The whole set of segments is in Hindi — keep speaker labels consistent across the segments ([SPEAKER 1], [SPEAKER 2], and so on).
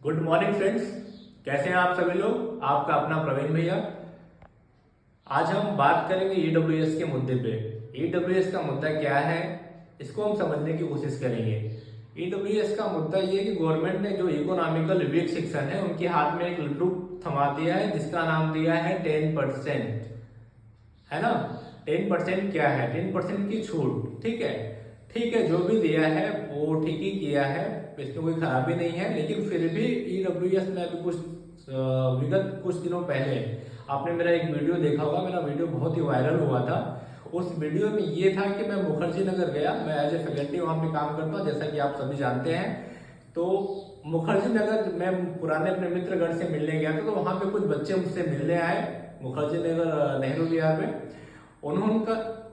[SPEAKER 1] गुड मॉर्निंग फ्रेंड्स, कैसे हैं आप सभी लोग। आपका अपना प्रवीण भैया। आज हम बात करेंगे ईडब्ल्यूएस के मुद्दे पे। ईडब्ल्यूएस का मुद्दा क्या है, इसको हम समझने की कोशिश करेंगे। ईडब्ल्यूएस का मुद्दा ये कि गवर्नमेंट ने जो इकोनॉमिकल वीक सेक्शन है उनके हाथ में एक लड्डू थमा दिया है जिसका नाम दिया है 10%, है ना। 10% क्या है? 10% की छूट। ठीक है, जो भी दिया है वो ठीक ही किया है, इसमें कोई खराबी नहीं है। लेकिन फिर भी ईडब्ल्यूएस में अभी विगत कुछ दिनों पहले आपने मेरा एक वीडियो देखा होगा। मेरा वीडियो बहुत ही वायरल हुआ था। उस वीडियो में ये था कि मैं मुखर्जी नगर गया, मैं एज ए फैकल्टी वहाँ पे काम करता हूँ, जैसा कि आप सभी जानते हैं। तो मुखर्जी नगर मैं पुराने अपने मित्रगण से मिलने गया था, तो वहाँ पे कुछ बच्चे मुझसे मिलने आए मुखर्जी नगर नेहरू विहार में।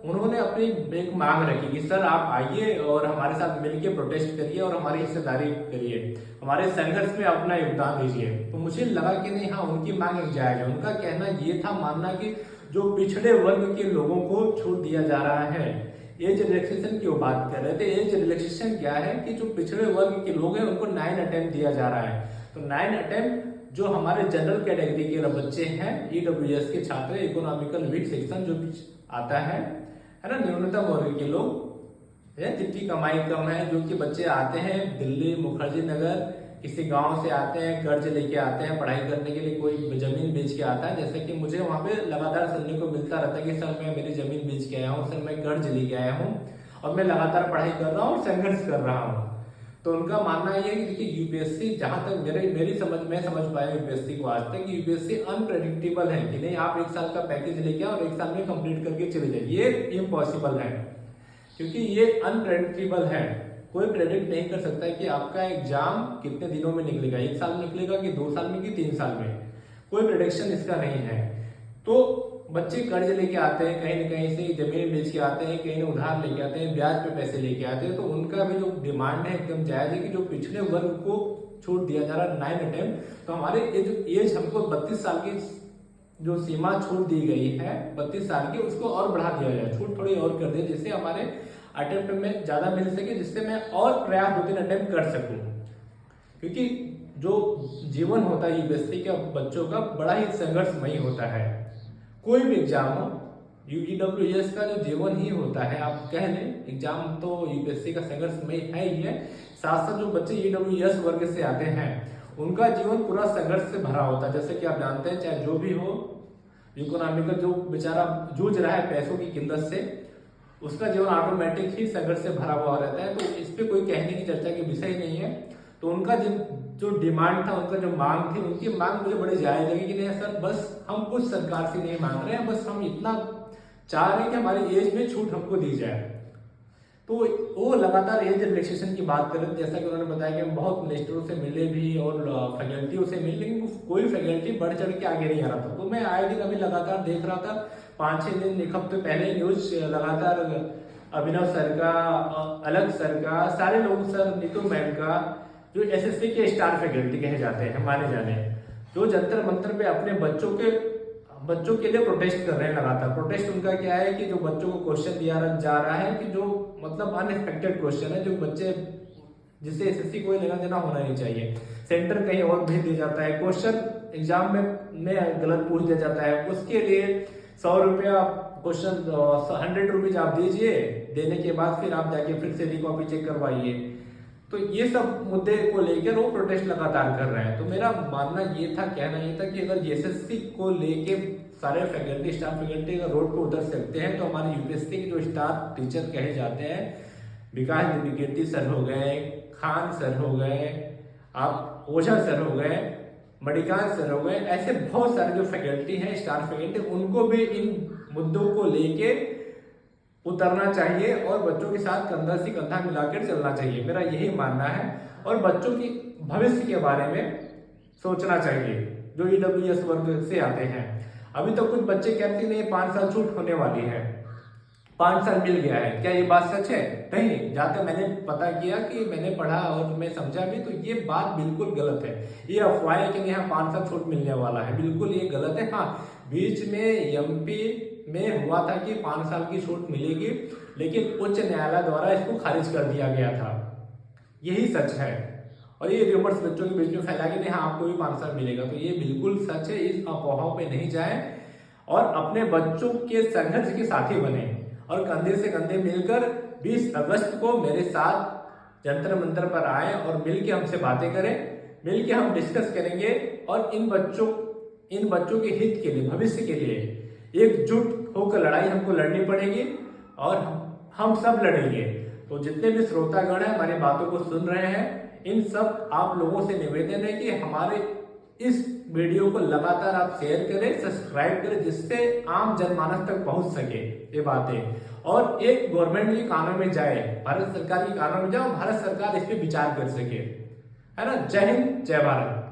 [SPEAKER 1] उन्होंने अपनी एक मांग रखी कि सर आप आइए और हमारे साथ मिलकर प्रोटेस्ट करिए और हमारी हिस्सेदारी करिए, हमारे संघर्ष में अपना योगदान दीजिए। तो मुझे लगा कि नहीं, हाँ उनकी मांग एक जायज है। उनका कहना ये था, मानना कि जो पिछड़े वर्ग के लोगों को छूट दिया जा रहा है, एज रिलैक्सेशन की वो बात कर रहे थे। एज रिलैक्सेशन क्या है कि जो पिछड़े वर्ग के लोग हैं उनको 9 अटेम्प्ट दिया जा रहा है। तो 9 अटेम्प्ट जो हमारे जनरल कैटेगरी के बच्चे हैं, ईडब्ल्यूएस के छात्र, इकोनॉमिकल वीक सेक्शन जो आता है ना, न्यूनतम वर्ग के लोग जिनकी कमाई कम है, जो कि बच्चे आते हैं दिल्ली मुखर्जी नगर, किसी गांव से आते हैं, कर्ज लेके आते हैं पढ़ाई करने के लिए, कोई जमीन बेच के आता है। जैसे कि मुझे वहां पे लगातार सुनने को मिलता रहता है कि सर मैं मेरी जमीन बेच के आया हूँ, सर मैं कर्ज लेके आया हूँ और मैं लगातार पढ़ाई कर रहा हूँ और संघर्ष कर रहा हूँ। तो उनका मानना यह है कि देखिए यूपीएससी, जहां तक मेरी समझ में समझ पाया यूपीएससी को आज तक, यूपीएससी अनप्रेडिक्टेबल है कि नहीं आप 1 साल का पैकेज लेके आओ और 1 साल में कंप्लीट करके चले जाइए, ये इम्पॉसिबल है। क्योंकि ये अनप्रेडिक्टेबल है, कोई प्रेडिक्ट नहीं कर सकता है कि आपका एग्जाम कितने दिनों में निकलेगा, 1 साल में निकलेगा कि 2 साल में कि 3 साल में, कोई प्रेडिक्शन इसका नहीं है। तो बच्चे कर्ज लेके आते हैं, कहीं न कहीं से जमीन बेच के आते हैं, कहीं उधार लेके आते हैं, ब्याज पे पैसे लेके आते हैं। तो उनका भी जो डिमांड है एकदम जायज है कि जो पिछड़े वर्ग को छूट दिया जा रहा है 9 अटेम्प्ट, तो हमारे एज हमको 32 साल की जो सीमा छूट दी गई है 32 साल की, उसको और बढ़ा दिया जाए, छूट थोड़ी और कर दे, जिससे हमारे अटेम्प्ट में ज्यादा मिल सके, जिससे मैं और प्रयास 2-3 अटेम्प्ट कर सकूं। क्योंकि जो जीवन होता है यूपीएससी के बच्चों का बड़ा ही संघर्षमयी होता है। कोई भी एग्जाम हो, ईडब्ल्यूएस का जो जीवन ही होता है, आप कह लें एग्जाम तो यूपीएससी का संघर्षमय है ही है। साथ साथ जो बच्चे ईडब्ल्यूएस वर्ग से आते हैं उनका जीवन पूरा संघर्ष से भरा होता है। जैसे कि आप जानते हैं, चाहे जो भी हो, इकोनॉमिकल जो बेचारा जूझ रहा है पैसों की किल्लत से, उसका जीवन ऑटोमेटिक ही संघर्ष से भरा हुआ रहता है। तो इस पे कोई कहने की चर्चा के विषय नहीं है। तो उनका जो डिमांड था, उनका जो मांग थी, उनकी मांग मुझे बड़ी जायज लगी कि नहीं सर बस हम कुछ सरकार से नहीं मांग रहे हैं, बस हम इतना चाह रहे हैं कि हमारी एज में छूट हमको दी जाए। तो वो लगातार एज रिलैक्सेशन की बात कर रहे थे। जैसा कि उन्होंने बताया कि हम बहुत मिनिस्टरों से मिले भी और फैकल्टियों से मिले, लेकिन कोई फैकल्टी बढ़ चढ़ के आगे नहीं आ रहा था। तो मैं आए दिन अभी लगातार देख रहा था, 5-6 दिन 1 हफ्ते पहले न्यूज लगातार अभिनव सर का, अलग सर का, सारे लोग, सर नीतू मैम का, जो एसएससी के स्टार फैकल्टी कहे जाते हैं माने जाने, जो जंतर मंतर पे अपने बच्चों के लिए प्रोटेस्ट कर रहे हैं लगातार। प्रोटेस्ट उनका क्या है कि जो बच्चों को क्वेश्चन दिया जा रहा है कि जो मतलब अनएक्सपेक्टेड क्वेश्चन है, जो बच्चे जिससे एसएससी को लेना देना होना नहीं चाहिए, सेंटर कहीं और भेज दिया जाता है, क्वेश्चन एग्जाम में गलत पूछ दिया जाता है, उसके लिए 100 रुपया क्वेश्चन 100 रुपीज आप दीजिए, देने के बाद फिर आप जाके फिर से रिकॉपी चेक करवाइए। तो ये सब मुद्दे को लेकर वो प्रोटेस्ट लगातार कर रहे हैं। तो मेरा मानना ये था, कहना ये था कि अगर एसएससी को लेके सारे फैकल्टी, स्टाफ फैकल्टी अगर रोड पर उतर सकते हैं, तो हमारे यूपीएससी के जो स्टाफ टीचर कहे जाते हैं, विकास द्विवेदी सर हो गए, खान सर हो गए, आप ओझा सर हो गए, मणिकांत सर हो गए, ऐसे बहुत सारे जो फैकल्टी हैं, स्टार फैकल्टी, उनको भी इन मुद्दों को लेके उतरना चाहिए और बच्चों के साथ कंधा से कंधा मिलाकर चलना चाहिए। मेरा यही मानना है। और बच्चों की भविष्य के बारे में सोचना चाहिए जो ईडब्ल्यूएस वर्ग से आते हैं। अभी तो कुछ बच्चे कहते नहीं 5 साल छूट होने वाली है, 5 साल मिल गया है, क्या ये बात सच है? नहीं, जाते मैंने पता किया कि मैंने पढ़ा और मैं समझा भी, तो ये बात बिल्कुल गलत है। ये अफवाह है कि यहाँ 5 साल छूट मिलने वाला है, बिल्कुल ये गलत है। हाँ, बीच में एमपी में हुआ था कि 5 साल की छूट मिलेगी, लेकिन उच्च न्यायालय द्वारा इसको खारिज कर दिया गया था, यही सच है। और ये रूमर्स बच्चों के बीच में फैला के नहीं हाँ आपको भी 500 मिलेगा, तो ये बिल्कुल सच है। इस अफवाहों पे नहीं जाए और अपने बच्चों के संघर्ष के साथी बने और कंधे से कंधे मिलकर 20 अगस्त को मेरे साथ जंतर मंतर पर आए और मिल के हमसे बातें करें, मिल के हम डिस्कस करेंगे और इन बच्चों के हित के लिए, भविष्य के लिए एकजुट होकर लड़ाई हमको लड़नी पड़ेगी और हम सब लड़ेंगे। तो जितने भी श्रोतागण हैं हमारी बातों को सुन रहे हैं, इन सब आप लोगों से निवेदन है कि हमारे इस वीडियो को लगातार आप शेयर करें, सब्सक्राइब करें, जिससे आम जनमानस तक पहुंच सके ये बातें और एक गवर्नमेंट के कानों में जाए, भारत सरकार के कानों में जाए और भारत सरकार इस पे विचार कर सके, है ना। जय हिंद, जय भारत।